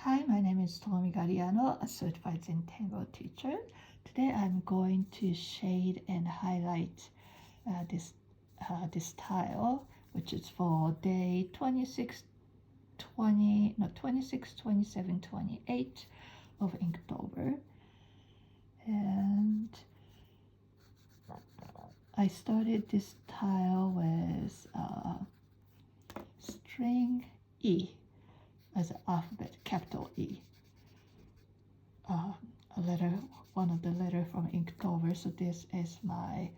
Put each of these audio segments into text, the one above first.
Hi, my name is Tomi Gariano, a certified Zentangle teacher. Today I'm going to shade and highlight this tile, which is for day 26, 27, 28 of Inktober. And I started this tile with string E as an alphabet, capital E. One of the letter from Inktober. So this is my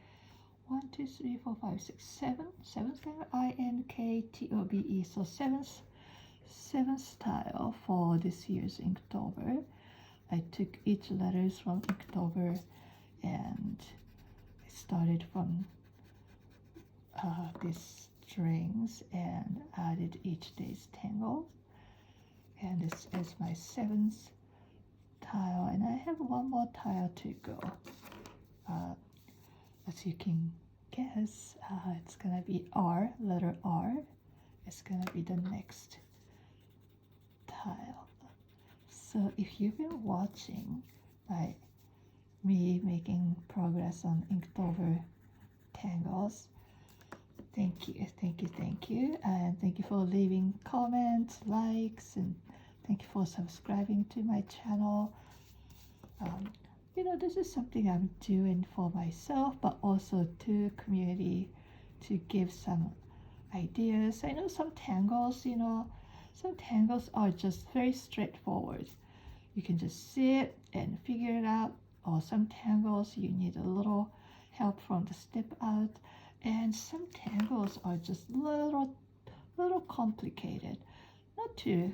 1, 2, 3, 4, 5, 6, 7, seventh letter, Inktobe. So seventh tile for this year's Inktober. I took each letters from Inktober and I started from these strings and added each day's tangle. And this is my seventh tile, and I have one more tile to go. As you can guess, it's gonna be R, letter R. It's gonna be the next tile. So if you've been watching me making progress on Inktober tangles, thank you, and thank you for leaving comments, likes, and thank you for subscribing to my channel. This is something I'm doing for myself, but also to community to give some ideas. I know some tangles, some tangles are just very straightforward. You can just see it and figure it out, or some tangles you need a little help from the step out, and some tangles are just little complicated. Not too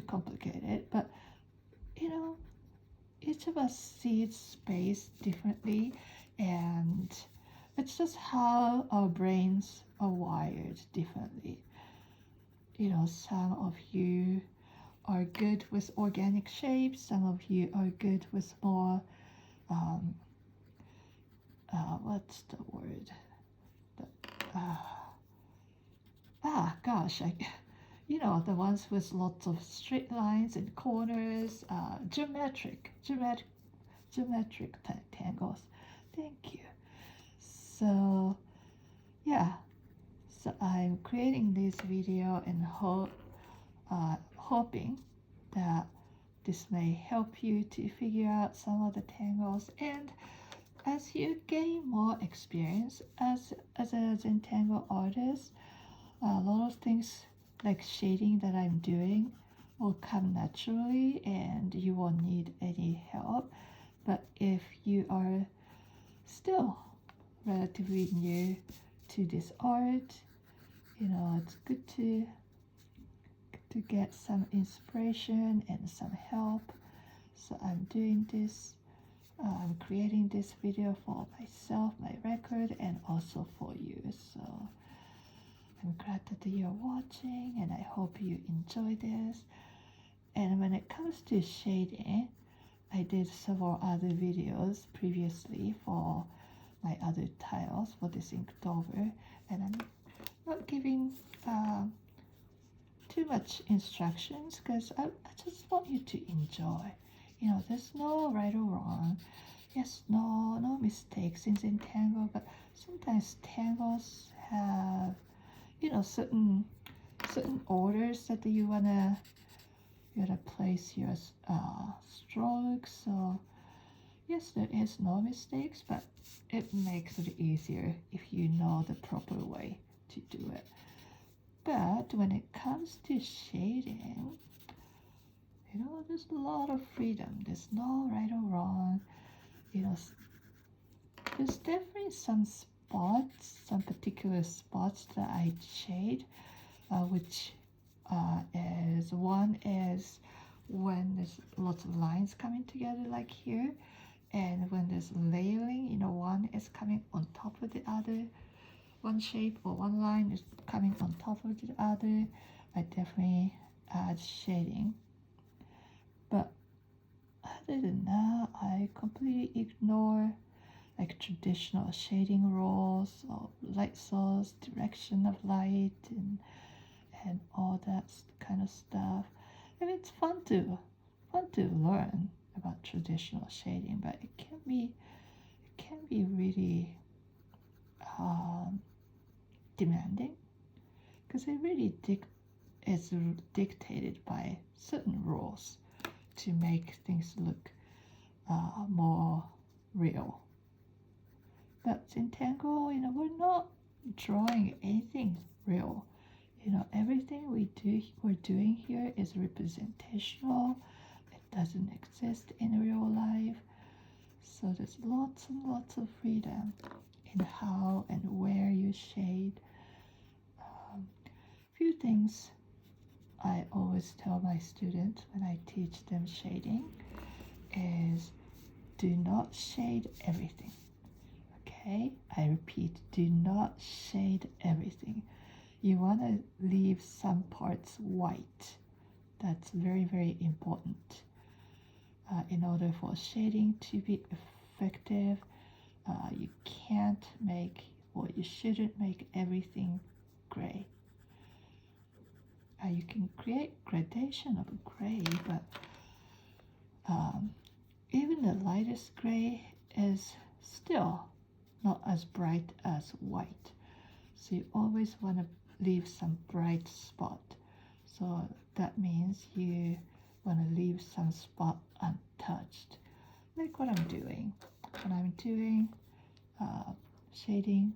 complicated, but each of us sees space differently, and it's just how our brains are wired differently. Some of you are good with organic shapes, some of you are good with more what's the word? The ones with lots of straight lines and corners, geometric tangles. Thank you. So yeah, so I'm creating this video and hoping that this may help you to figure out some of the tangles, and as you gain more experience as a Zentangle artist, a lot of things like shading that I'm doing will come naturally and you won't need any help. But if you are still relatively new to this art, it's good to get some inspiration and some help. So I'm doing this, I'm creating this video for myself, my record, and also for you. So I'm glad that you're watching, and I hope you enjoy this. And when it comes to shading, I did several other videos previously for my other tiles for this Inktober, and I'm not giving too much instructions because I just want you to enjoy. There's no right or wrong. Yes, no mistakes in Zentangle, but sometimes tangles have certain orders that you wanna place your strokes. So yes, there is no mistakes, but it makes it easier if you know the proper way to do it. But when it comes to shading, there's a lot of freedom. There's no right or wrong. There's definitely some particular spots that I shade, which one is when there's lots of lines coming together like here, and when there's layering, one is coming on top of the other, one shape or one line is coming on top of the other. I definitely add shading, but other than that, I completely ignore like traditional shading rules or light source, direction of light, and all that kind of stuff. I mean, it's fun to learn about traditional shading, but it can be really um, demanding because it really is dictated by certain rules to make things look more real. But Zentangle, we're not drawing anything real. Everything we're doing here is representational. It doesn't exist in real life. So there's lots and lots of freedom in how and where you shade. Few things I always tell my students when I teach them shading is do not shade everything. Okay? I repeat, do not shade everything. You want to leave some parts white. That's very, very important. In order for shading to be effective, you can't make, or you shouldn't make everything gray. You can create gradation of gray, but even the lightest gray is still not as bright as white. So you always want to leave some bright spot. So that means you want to leave some spot untouched. Like what I'm doing. When I'm doing shading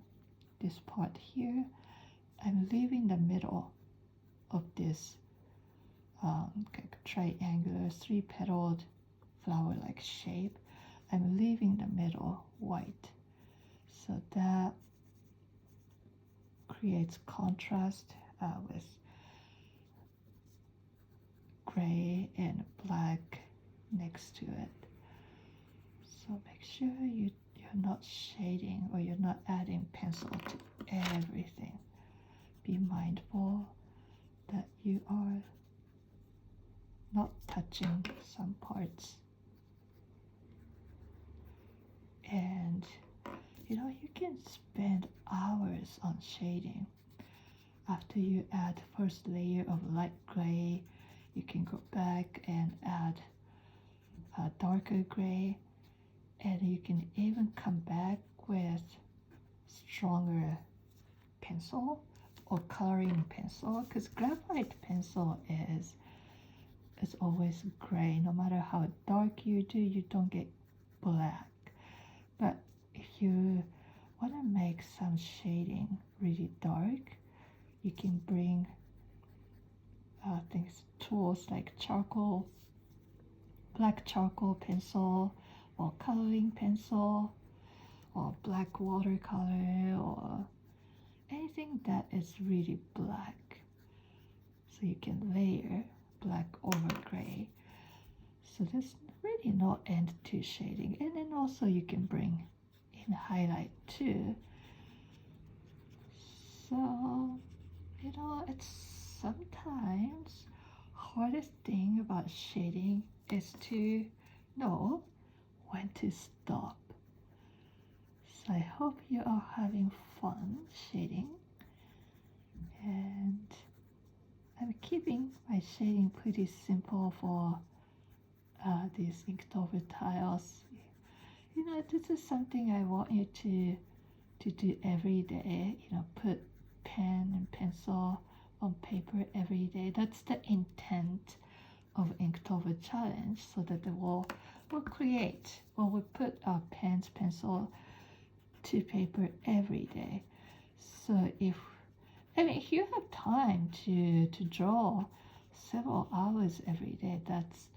this part here, I'm leaving the middle of this triangular three-petaled flower-like shape. I'm leaving the middle white. So that creates contrast with gray and black next to it. So make sure you're not shading or you're not adding pencil to everything. Be mindful that you are not touching some parts. And you can spend hours on shading. After you add first layer of light gray, you can go back and add a darker gray, and you can even come back with stronger pencil or coloring pencil, because graphite pencil is always gray. No matter how dark you do, you don't get black. But if you want to make some shading really dark, you can bring tools like black charcoal pencil, or coloring pencil, or black watercolor, or anything that is really black. So you can layer black over gray. So there's really no end to shading. And then also you can bring in highlight too. So, it's sometimes hardest thing about shading is to know when to stop. So I hope you are having fun shading, and I'm keeping my shading pretty simple for these Inktober tiles. This is something I want you to do every day. Put pen and pencil on paper every day. That's the intent of Inktober challenge, so that we'll put our pens, pencil to paper every day. So if you have time to draw several hours every day, that's,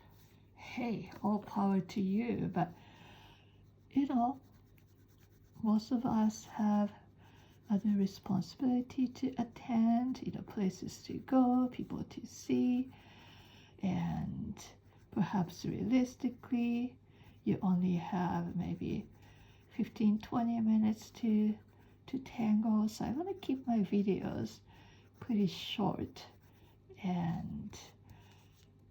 hey, all power to you. But most of us have other responsibility to attend, places to go, people to see, and perhaps realistically you only have maybe 15-20 minutes to tangle. So I want to keep my videos pretty short and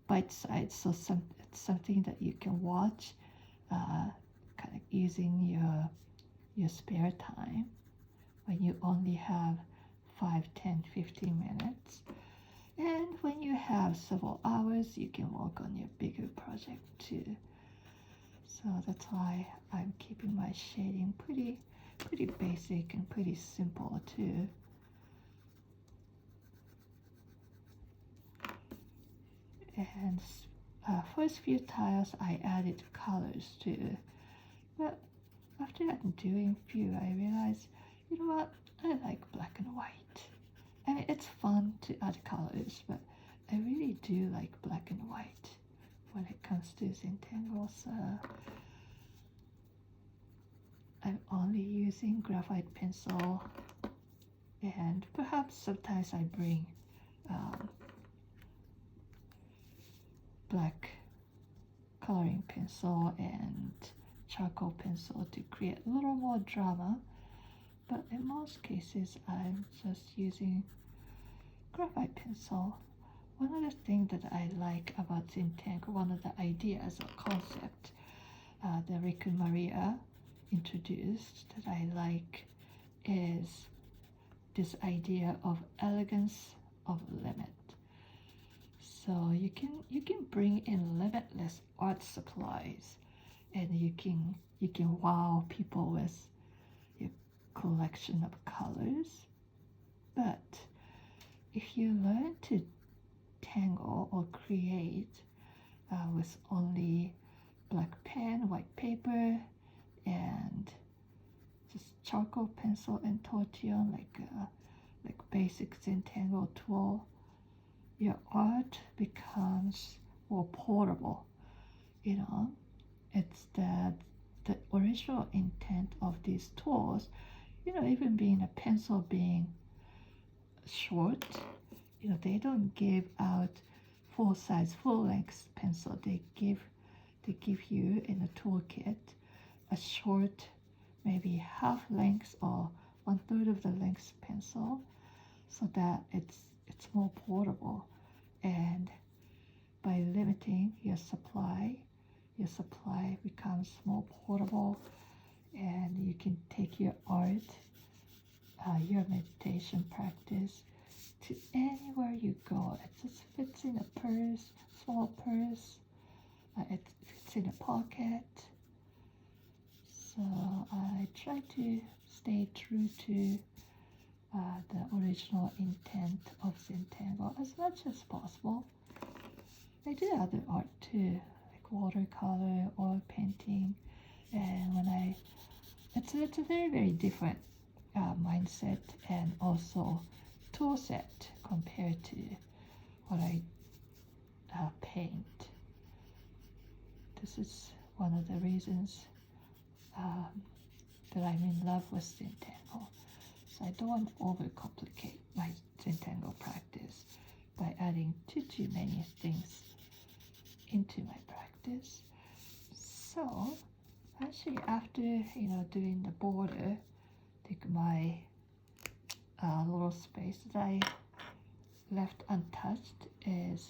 bite-sized, so it's something that you can watch kind of using your spare time when you only have 5, 10, 15 minutes. And when you have have several hours, you can work on your bigger project too. So that's why I'm keeping my shading pretty basic and pretty simple too. And first few tiles I added colors too, but after I'm doing few, I realized, you know what, I like black and white. I mean, it's fun to add colors, but I really do like black and white when it comes to Zentangles. I'm only using graphite pencil, and perhaps sometimes I bring black coloring pencil and charcoal pencil to create a little more drama, but in most cases I'm just using graphite pencil. One of the things that I like about Zentangle, one of the ideas or concept that Rick and Maria introduced that I like, is this idea of elegance of limit. So you can bring in limitless art supplies, and you can wow people with your collection of colors. But if you learn to tangle or create with only black pen, white paper, and just charcoal pencil and tortillon, like basic Zentangle tool, your art becomes more portable. You know, it's the original intent of these tools. You know, even being a pencil being short, you know, they don't give out full size, full length pencil. They give you in a toolkit a short, maybe half length or 1/3 of the length pencil, so that it's more portable. And by limiting your supply becomes more portable, and you can take your art, your meditation practice to anywhere you go. It just fits in a purse, small purse. It fits in a pocket. So I try to stay true to the original intent of Zentangle as much as possible. I do other art too, like watercolor, oil painting, and it's a very different mindset and also tool set compared to what I paint. This is one of the reasons that I'm in love with Zentangle. So I don't want to overcomplicate my Zentangle practice by adding too many things into my practice. So actually, after doing the border, take my little space that I left untouched is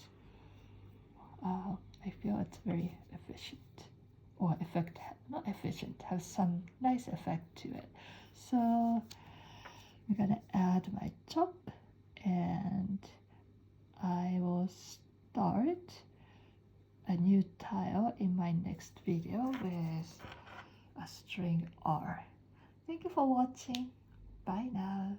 I feel it's very efficient, or not efficient, have some nice effect to it. So I'm gonna add my top, and I will start a new tile in my next video with a string R. Thank you for watching. Bye now.